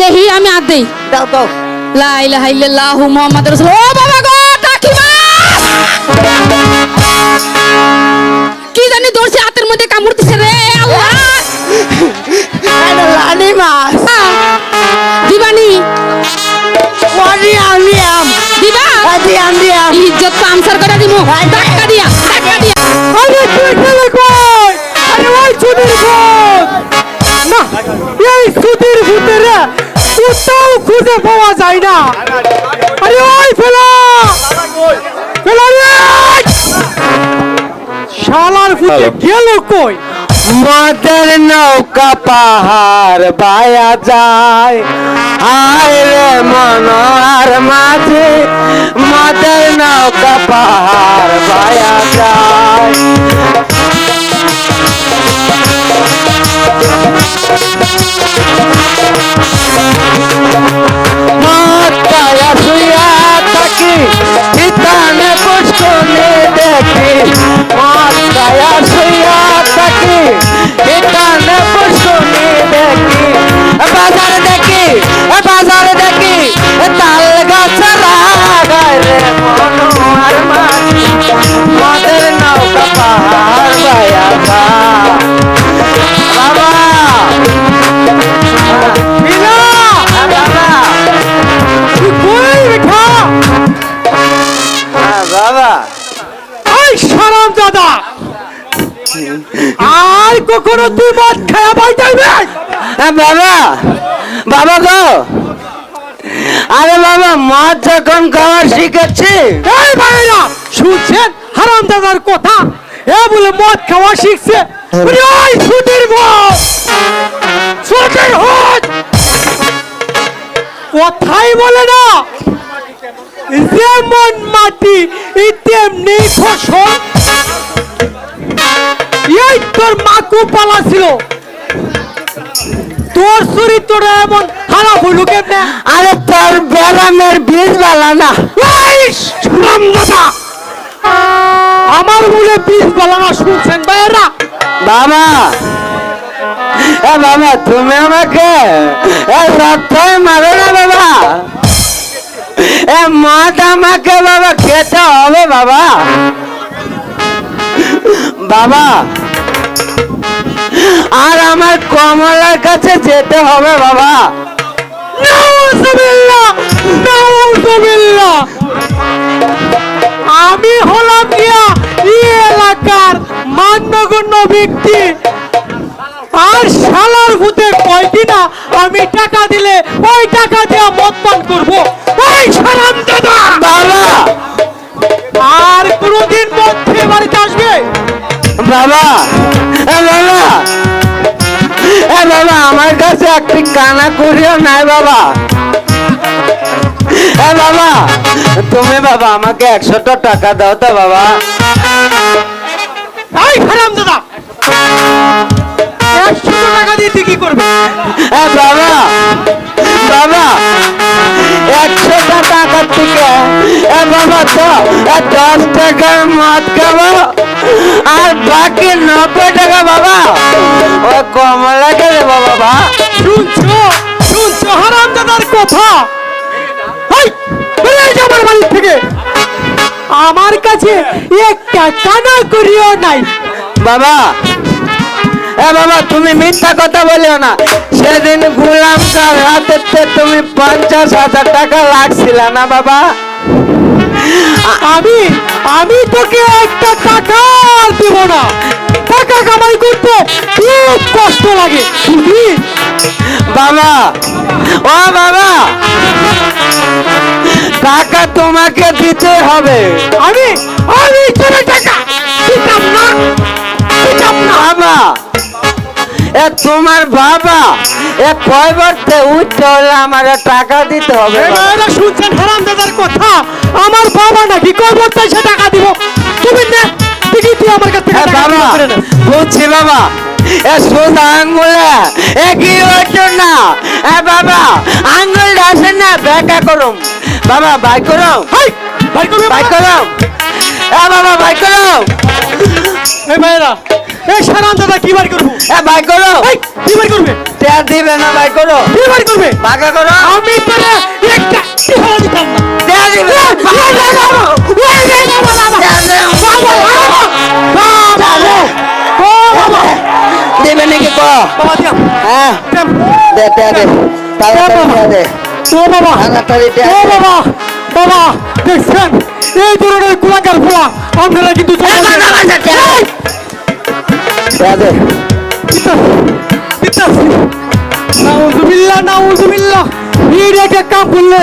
দেহি আমি আর দেই দাও দাও লা ইলাহা ইল্লাল্লাহু মুহাম্মাদুর রাসূলুল্লাহ ও বাবা গো কাকিমা কি জানি দৌড়ছে হাতের মধ্যে কামড় দিছে রে আল্লাহ আরে লানি মাছ দিবানি ওরি আমি আম দিবা আদি আমি আম ইজ্জত তো আমসার করে দিমু টাকা দিয়া আরে তুই খেলে কই আরে ওই চুদির ভূত না এই চুদির ভূতের কোথাও খুঁজে পাওয়া যায় না আরে ওই ফেলা ফেলা রে শালার ভূতে গেল কই মদের নৌকা পাহাড় বায়া যায় হায় রে মনোয়ার মাঝে মদের নৌকা পাহাড় বায়া যায় মদ পায়া শুয়া থাকি ইতানে পুষ্কনে দেখি মদ পায়া শুয়া থাকি ইতানে পুষ্কনে দেখি বাজার দেখি তাল গাছের আগায় রে মনোয়ার মাঝি মদের নৌকা পাহাড় বায়া যায় বাবা বিনা বাবা তুই কই বেটা বাবা এই শরম দাদা আর কখনো তুই মদ খায়া বাইটাইবে বাবা বাবা গো আরে বাবা মদ যখন খাওয়া শিখেছি এই ভাইরা শুনছেন হারাম দাদার কথা এ বলে মদ খাওয়া শিখছে ওই সুধীর বস সুধীর হোত কথাই বলে না যেমন মাটি তেমনি ফসল এই তোর মাকু পালা ছিল তোর চরিত্র এমন খারাপ হইল কেমনে আরে তোর বেরামের বীজ বালা না আমার বলে বীজ বালা না শুনছেন ভাইরা বাবা এ বাবা তুমি আমাকে সপ্তাহে মারো না বাবা এ মদ আমাকে বাবা খেতে হবে বাবা বাবা আর আমার কমলার কাছে যেতে হবে বাবা আমি হলাম গিয়া এই এলাকার মান্যগণ্য ব্যক্তি আর শালার ভূতে কয় কিনা আমি টাকা দিলে ওই টাকা দিয়ে মদ পান করবো ওই সালাম দাদা বাবা আর কোনদিন মদ খেয়ে বাড়িতে আসবে বাবা বাবা বাবা আমার কাছে একটি কানা করিও নাই বাবা বাবা তুমি বাবা আমাকে 100টা টাকা দাও তো বাবা এই হারাম দাদা 100 টাকা দিয়ে তুই কি করবি বাবা বাবা 100টা টাকা থেকে বাবা তো 10 টাকার মদ খাবো আর বাকি 90 টাকা বাবা ও কমলাকে দেবো বাবা শুনছো হারাম দাদার কথা আমার বাড়ি থেকে আমার কাছে একটা কানা করিও নাই বাবা বাবা তুমি মিথ্যা কথা বলিও না সেদিন গোলাম কার হাতে তুমি 50,000 টাকা লাগছিল না বাবা আমি তোকে একটা টাকা দেব না টাকা কামাই করতে খুব কষ্ট লাগে বুঝলি বাবা ও বাবা টাকা তোমাকে দিতে হবে আমি তোর টাকা দিতাম না বাবা এ তোমার বাবা এ কয় বর্তে উঠতে হলে আমার টাকা দিতে হবে এরা শুনছেন হারাম দাদার কথা আমার বাবা নাকি কয় বর্তে সে টাকা দিব তুমি না দেখি তুই আমার কাছে বাবা বুঝছি বাবা এ সোজা আঙ্গুলে এ কি হইতো না এ বাবা আঙ্গুল আসে না ব্যাকা করুম বাবা বাই করো বাই করো এ বাবা বাই করো এ ভাইরা এই সারান দাদা কি বার করবো? এ ভাই করো এই, কি বার করবে? টেয়া দিবে না ভাই করো কি বার করবে? বাঁকা করো আমি তোরে একটা টিহা দিতাম না। টেয়া দিবে না। দিবে নাকি ক বাবা দিয়াম। হ্যাঁ দিয়াম। দে টেয়া দে তাড়াতাড়ি টেয়া দে ও বাবা, তাড়াতাড়ি টেয়া ও দে। বাবা, বাবা, দেখছেন? এই ধরনের কুলাঙ্গার ফুলা আপনারা কিন্তু টেয়া দে নাউজুবিল্লাহ, নাউজুবিল্লাহ। এইটাকে কাম করলে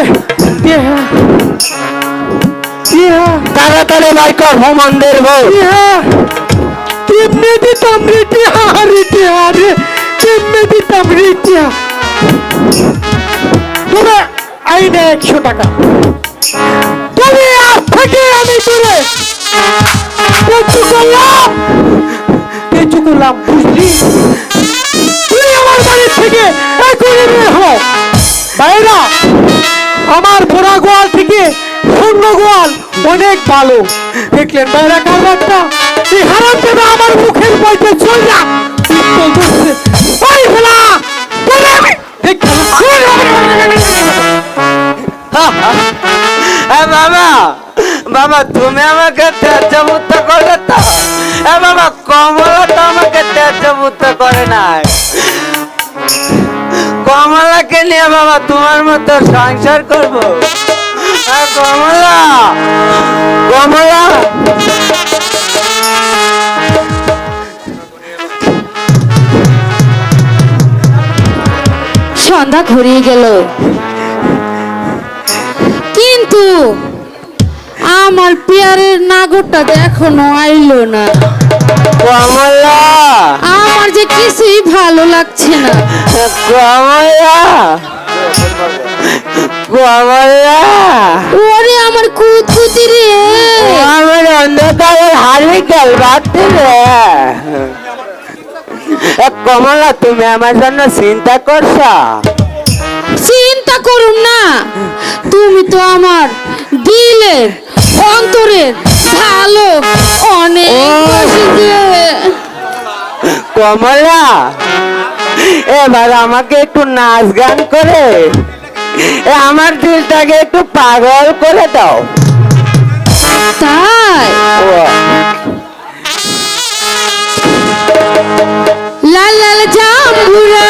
তাড়াতাড়ি ভাই কর হোমন্দের বউ কেমনে দিতাম রে টিহা রে টিহা রে, কেমনে দিতাম রে টিহা। তবে আইনে 100 টাকা। তবে আজ থেকে আমি তোরে পেঁচু করলাম, বুঝলি? তুই আমার বাড়ি থেকে এখনই বের হ। বাইরা, আমার ভরা গোয়াল থেকে শূন্য গোয়াল অনেক ভালো। দেখলেন বাইরা কারবারটা? এই হারাম দেবে আমার মুখের পয়সা চল না পিস্তল ধরছে। ওই ফেলা বলে আমি বাবা বাবা তুমি আমাকে তেজবুত করলে তো বাবা কমলা তো আমাকে তেজবুত করে নাই কমলাকে নিয়ে বাবা তোমার মতো সংসার করবো কমলা কমলা সন্ধ্যা ঘুরিয়ে গেল, কিন্তু আমার পেয়ারের নাগরটা তো এখনো আইলো না। কমলা আমার যে কিছুই ভালো লাগছে না। কমলা কমলা ওরে আমার কুতকুতি রে, আমার অন্ধকারের হারি গেল বাড়তে রে কমলা তুমি আমার জন্য চিন্তা করছো চিন্তা করুন না, তুমি তো আমার দিলের অন্তরের ভালো অনেক বেশি যে। কমলা এবার আমাকে একটু নাচ গান করে আমার দিলটাকে একটু পাগল করে দাও তাই ও, লাল লাল জাম্বুরা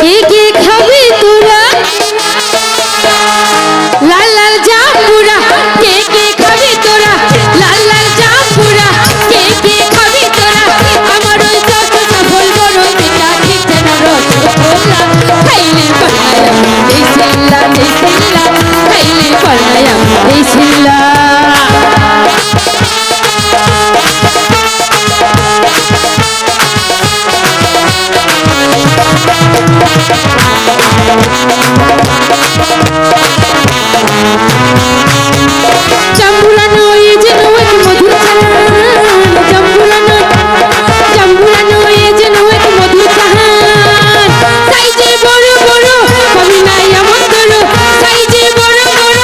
কে কে খাবি তোরা, লাল লাল জাম্বুরা কে কে খাবি তোরা, লাল লাল জাম্বুরা কে কে খাবি তোরা। আমার ওই চোখটা ফুল বড় পিতা ঠিক যেন রসগোল্লা, খাইলে পালায়াম বিসমিল্লা বিসমিল্লা, খাইলে পালায়াম বিসমিল্লা। জাম্বুরানো এই যেন এক মধুর চাহান, জাম্বুরানো জাম্বুরানো এই যেন এক মধুর চাহান। সাইজে বড় বড় কবি নাই এমন বড়, সাইজে বড় বড়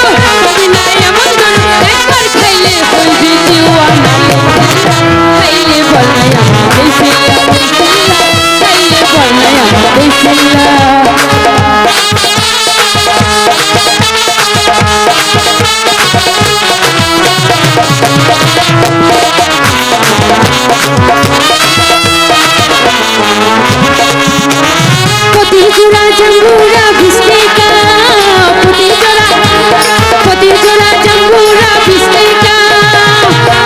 কবি নাই এমন বড়। একবার খাইলে বলবি দিওয়ানা, খাইলে বলনাই আমার বিসমিল্লাহ বিসমিল্লাহ, খাইলে বলনাই আমার বিসমিল্লাহ। পতি জোড়া জাম্বুরা বিস্তেকা, পতি জোড়া জাম্বুরা বিস্তেকা।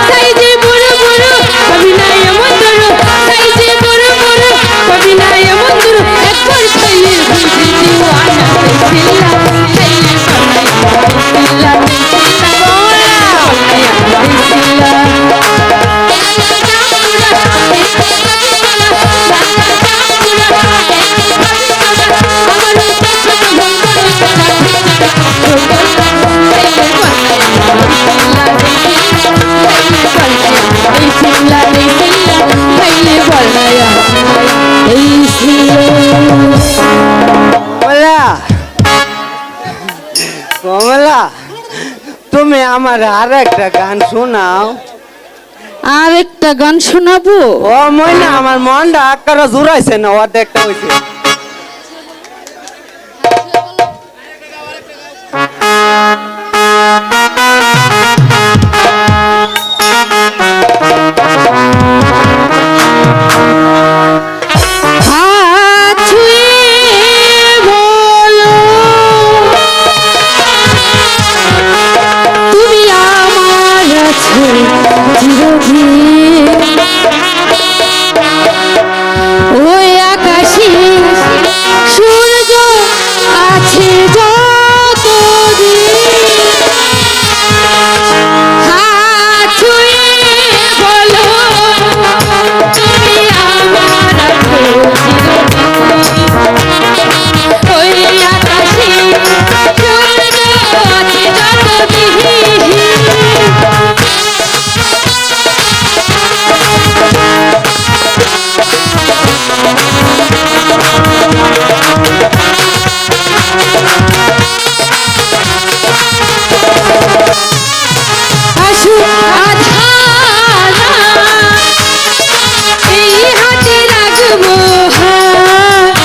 সাইজে বড় বড় কবি নাই এমন বড়, সাইজে বড় বড় কবি নাই এমন বড়। একবার খাইলে বুঝি দিওয়ানা বিসমিল্লাহ, খাইলে বানাই বিসমিল্লাহ বিসমিল্লাহ, কমলা কমলা তুমি আমার আর একটা গান শোনাও আর একটা গান শোনাবো। ও ময়না আমার মনটা আকারা জুড়াইছে না অর্ধেকটা হইছে। হাত ছুঁয়ে বলো তুমি আমার আছো চিরদিন। ওই আকাশে সূর্য আছে যতদিন। হাত ছুঁয়ে বলো তুমি আমার আছো চিরদিন। ওই আকাশে সূর্য আছে যতদিন। আসু আধারা এই হাতে রাখবো হাত।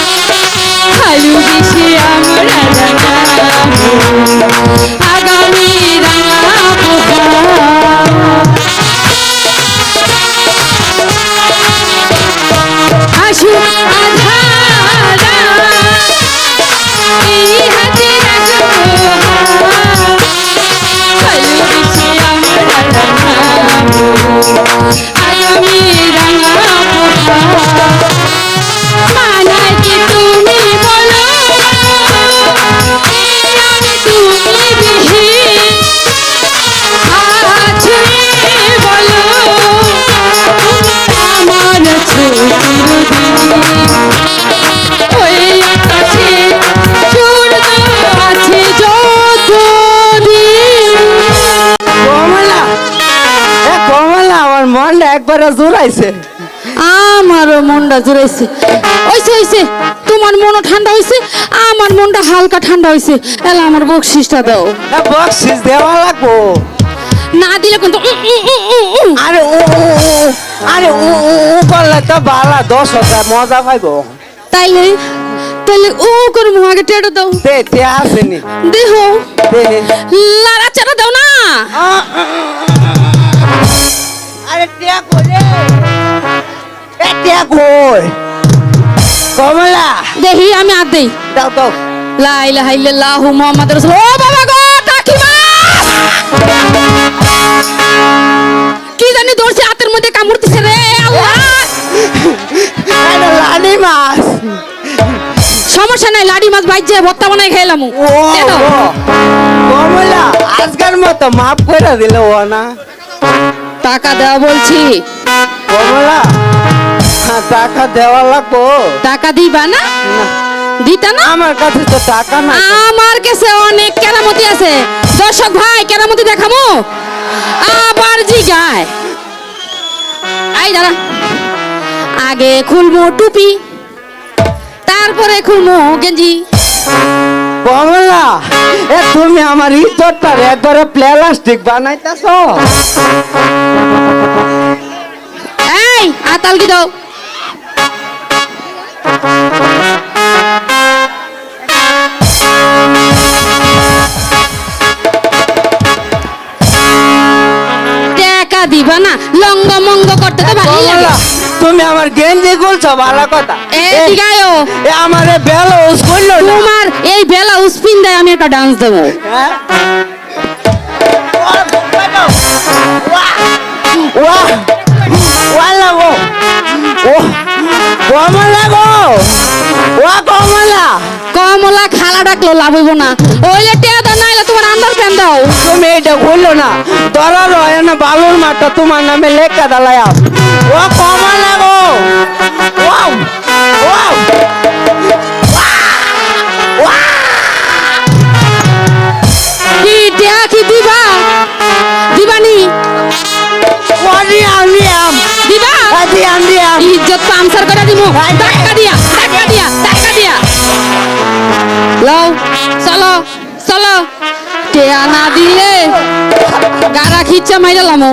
ভালোবেসে আমরা রাঙাবো আগামী রাঙাবো হাত। আসু আধারা এই হাতে রাখবো হাত। ভালোবেসে আমরা রাঙাবো আগামী রাঙাবো হাত। মানায় কি তুমি বলো এই আমি তুমি বিহীন। হাত ছুঁয়ে বলো আমার আছো চিরদিন। ওই আকাশে সূর্য আছে যতদিন। কমলা কমলা আমার মনটা একবারে জুড়াইছে। আমারও মনটা জুড়াইছে। ওইসে ওইসে তোমার মনও ঠান্ডা হয়েছে, আমার মনটা হালকা ঠান্ডা হয়েছে। এলা আমার বকশিসটা দাও। বকশিস দেওয়া লাগবো। না দিলে কিন্তু আরে ও আরে ও করলে তো ভালো 10,000 মজা পাইবো। তাইলে তাইলে ও করে আগে টেটো দাও। তে আসেনি দেহ দে। লারা চারা দাও না। আরে টিয়া কই টিয়া কই কমলা দেহি আমি আর দেই। দাও দাও। লা ইলাহা ইল্লাল্লাহু মুহাম্মাদুর রাসূলুল্লাহ। ও বাবা গো কাকিমা কি জানি দৌড়ছে হাতের মধ্যে কামড়তেছে রে আল্লাহ। আরে লানি মাছ। সমস্যা নাই, লাডি মাছ বাইজে ভর্তা বানাই খাইলাম। ও কমলা আজকের মতো মাফ করে দিল ও না। টাকা দেওয়া বলছি। কমলা টাকা দেওয়া লাগবো। টাকা দিবা না? না, দিতা না? আমার কাছে তো টাকা নাই। আমার কাছে অনেক কেরামতি আছে। দর্শক ভাই কেরামতি দেখাবো। আবার জিগায় আই দাঁড়া। আগে খুলবো টুপি, তারপরে খুলবো গেঞ্জি। কমলা তুমি আমার ইজ্জতটা একবারে প্লাস্টিক বানাইতেছ। এই আতাল কি দাও। টাকা দিবা না, লঙ্গ মঙ্গ করতে তো ভালোই লাগে। তুমি আমার গেঞ্জি গুলছো ভালো কথা। এদিকে আয়ো। আমারে ব্লাউজ করলো না। তোমার এই বেলা উসপিন দেয় আমি একটা ডান্স দেবো। হ্যাঁ? ওয়াহ ওয়ালা গো ও কমলা গো ও কমলা কমলা খালা ডাকলো লাভ হইব না। ওইলে টেয়া দাও, নাইলে তোমার আন্দার প্যান দাও। তুমি এটা খুললো না। ধরার হয় না বালুর মাঠটা তোমার নামে লেখা দালায়। ও কমলা গো ওয়াও ওয়াও কি টেয়া কি দিবা? দিবানি? ওরে আমি দিবা? আজি আমি ইজ্জত পামসার করে দিব। টাকা দিয়া টাকা দিয়া টাকা দিয়া লও। চলো চলো। টেয়া না দিলে গাড়া খিচ্চা মাইরালাম।